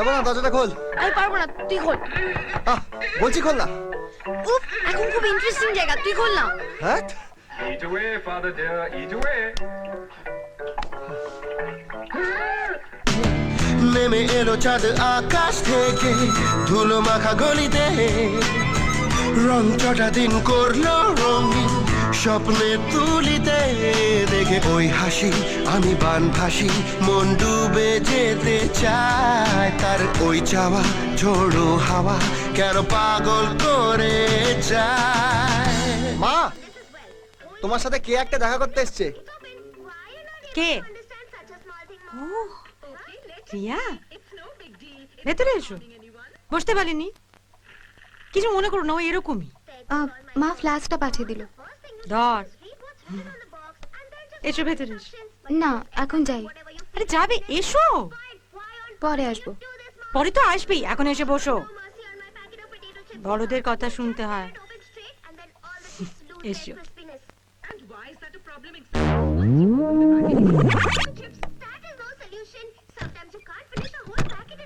এবার না দরজাটা খোল। আমি পারবো না, তুই খোল। বলছি খোল না। উফ, এখন খুব ইন্টারেস্টিং জায়গা, তুই খোল না। হ্যাঁ Eat away, father dear, eat away. নেমে এলো চাঁদ আকাশ থেকে ধুলো মাখা গলিতে, রং চটা দিন করলো রঙিন স্বপ্নে তুলিতে। দেখে ওই হাসি আমি বান ভাসি, মন ডুবে যেতে চায় তার ওই চাওয়া ঝোড়ো হাওয়া কেন পাগল করে যায়। মা, তোমার সাথে কে একটা দেখা করতে এসছে। কে? ও রিয়া, ভেতরে এসো। বসতে পারিনি, কিছু মনে করো না, ও এরকমই। মা ফ্ল্যাশটা পাঠিয়ে দিল। ধর, এসো ভেতরে এসো। না, এখন যাই। আরে যাবে, এসো। পরে আসবো। পরে তো আসবেই, এখন এসে বসো। বড়দের কথা শুনতে হয়। এসো।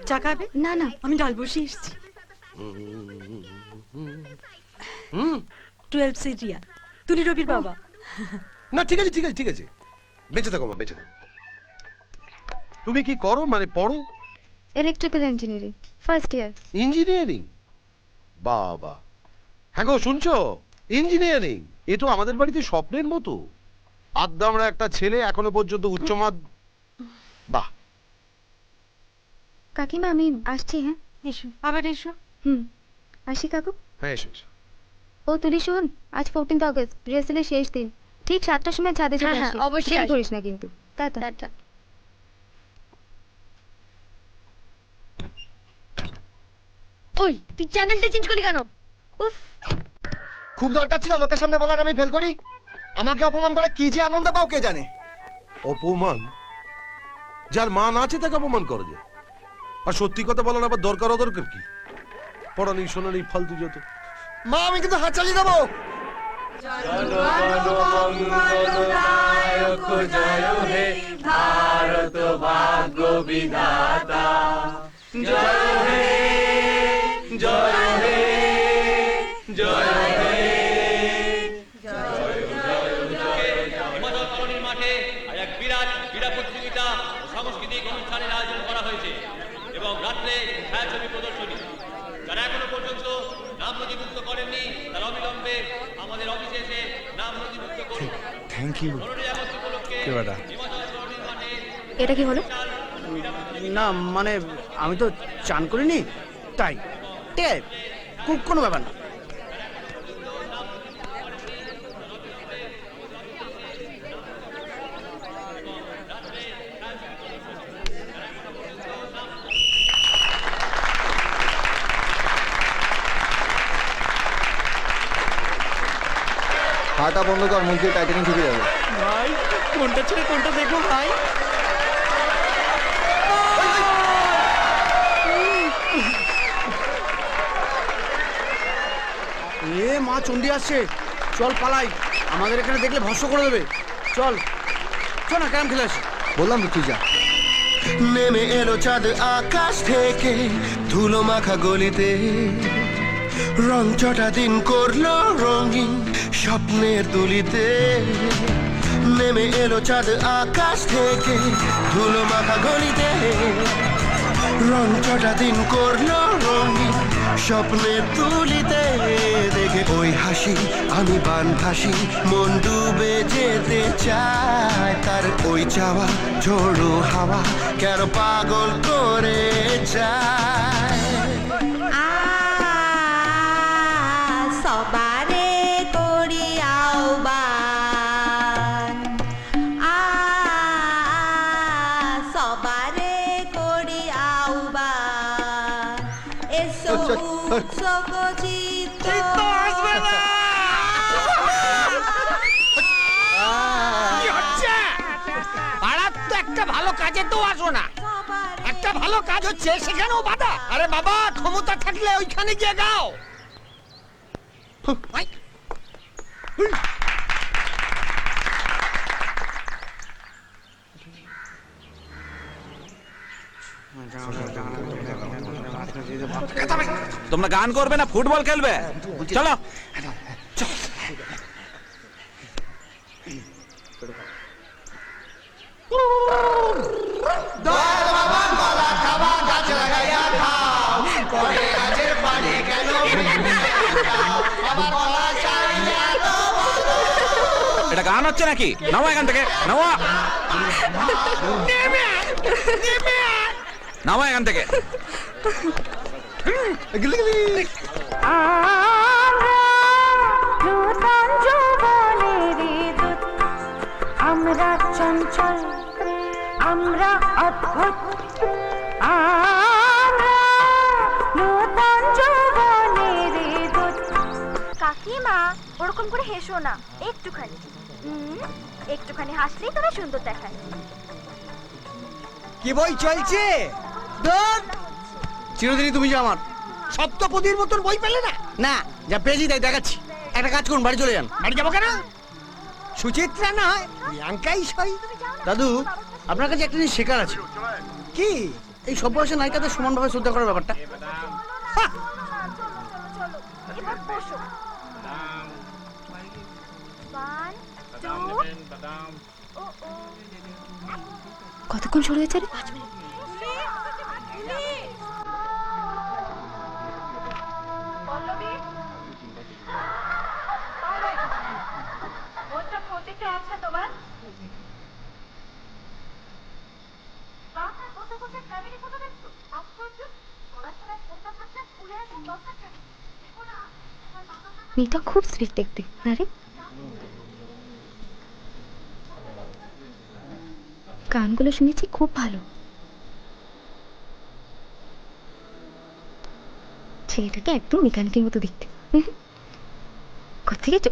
চা খাবে? না না, আমি ডাল বসিয়ে এসেছি। 12 সিরিয়া, তুলি রবির বাবা। না ঠিক আছে ঠিক আছে ঠিক আছে, বেঁচে থাকো মা, বেঁচে থাকো। তুমি কি করো, মানে পড়ো? Electrical engineering first year. Engineering? বাবা, হ্যাঁ গো শুনছো, ইঞ্জিনিয়ারিং এ তো আমাদের বাড়িতে স্বপ্নের মতো। আদ্দামরা একটা ছেলে এখনো পর্যন্ত উচ্চ বাহ। কাকিমা আমি আসছি। হ্যাঁ এসো, আবার এসো। আসি কাকু। হ্যাঁ এসো এসো। ও তুলি শোন, আজ 14 আগস্ট, রিহার্সালের শেষ দিন। ঠিক 7টার সময় ছাদে চলে আসিস। অবশ্যই দেরি করিস না কিন্তু। টাটা। ওই তুই চ্যানেলটা চেঞ্জ করলি কেন? উফ, খুব দরকার ছিল লোকের সামনে বলার, আমি ফেল করি। আমাকে অপমান করে কি যে আনন্দ পাও কে জানে। অপমান? যার মান আছে তাকে অপমান করে যায়। আর সত্যি কথা বলার আবার দরকার অদরকার কি? পড়া নেই, শোনা নেই, ফালতু যত। মা, আমি কিন্তু হাত চালিয়ে দেবো। জয় হে ভারত ভাগ্য বিধাতা, জয় হে জয় হে জয় হে। হিমাচল কলোনির মাঠে এক বিরাট ক্রীড়া প্রতিযোগিতা ও সাংস্কৃতিক অনুষ্ঠানের আয়োজন করা হয়েছে এবং রাত্রে ছায়াছবি প্রদর্শনী। যারা এখনো পর্যন্ত নাম নথিভুক্ত করেননি তারা অবিলম্বে আমাদের অফিসে এসে নাম নথিভুক্ত করুন। Thank you. কলোনি আগস্ট উপলক্ষে হিমাচল কলোনির মাঠে এটা কি হলো? না মানে আমি তো চান করিনি, তাই কোনো ব্যাপার না। হাঁটা বন্ধ কর, মুখে টাইটানিং ঢুকে যাবে। ভাই কোনটা ছেড়ে কোনটা দেখবো ভাই? এ মা চন্ডী আসছে, চল পালাই, আমাদের এখানে দেখলে ভস্ম করে দেবে। চল চল না, ক্যারাম খেলে আসি। বললাম তো তুই যা। নেমে এলো চাঁদ আকাশ থেকে ধুলো মাখা গলিতে, রং চটা দিন করলো রঙিন স্বপ্নের তুলিতে। নেমে এলো চাঁদ আকাশ থেকে ধুলো মাখা গলিতে, রং চটা দিন করলো রঙিন স্বপ্নের তুলিতে। দেখে ওই হাসি আমি বান ভাসি, মন ডুবে যেতে চায় তার ওই চাওয়া ঝোড়ো হাওয়া কেন পাগল করে যায়। সবারে করি আহ্বান, সবারে করি আহ্বান, এসো উৎসব চিত্ত। পাড়ার তো একটা ভালো কাজে তো আসো না, একটা ভালো কাজ হচ্ছে সেখানেও বাধা। আরে বাবা, ক্ষমতা থাকলে ওইখানে গিয়ে গাও। তোমরা গান করবে না ফুটবল খেলবে? চলো। এটা গান হচ্ছে নাকি? নাও এখান থেকে, নাও নাও এখান থেকে। আমরা চঞ্চল, আমরা অদ্ভুত, কাকিমা ওরকম করে হেসো না, একটুখানি একটুখানি হাসলেই তোরা সুন্দর দেখায়। কি বই চলছে? চিরদিনই তুমি যে আমার সপ্তপদীর মতন বই পেলে না? না, যা পেয়েছি তাই দেখাচ্ছি। একটা কাজ করুন, বাড়ি চলে যান। বাড়ি যাবো কেন? সুচিত্রা না হয় প্রিয়াঙ্কাই সই। দাদু, আপনার কাছে একটা জিনিস শেখার আছে। কি? এই সব বয়সের নায়িকাদের সমানভাবে শ্রদ্ধা করার ব্যাপারটা। এবার বসো। 1 2 কতক্ষণ শুরু হয়েছে রে? মেয়েটা খুব সুইট দেখতে, আরে গানগুলো শুনেছি খুব ভালো। ছেলেটাকে একদম মেকানিকের মতো দেখতে। কোথেকে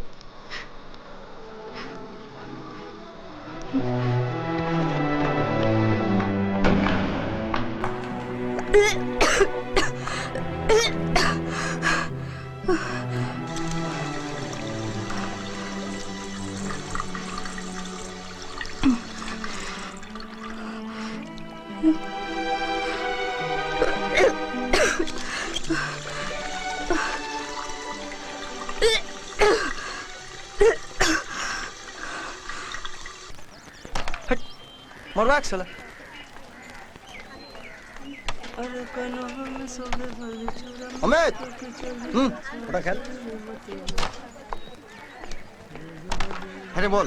মর রাখ শালা। অমিত, ওটা খেল। আরে বল,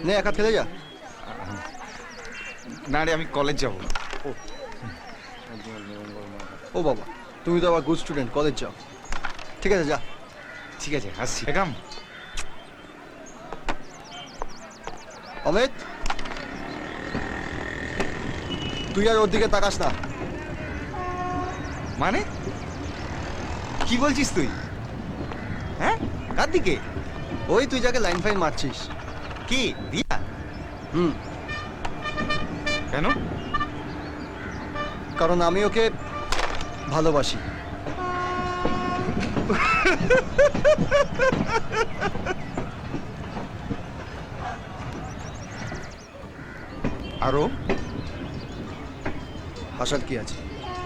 নে একা খেলে যা। না রে, আমি কলেজ যাব। ও বাবা, তুমি তো আবার গুড স্টুডেন্ট, কলেজ যাও। ঠিক আছে, যা। ঠিক আছে, আসছি। বেগম, অমিত, তুই আর ওর দিকে তাকাস না। মানে কি বলছিস তুই? হ্যাঁ, কার দিকে? ওই তুই যাকে লাইন ফাইন মারছিস। কি দিয়া? কেন? কারণ আমি ওকে ভালোবাসি। আরো হাসার কি আছে?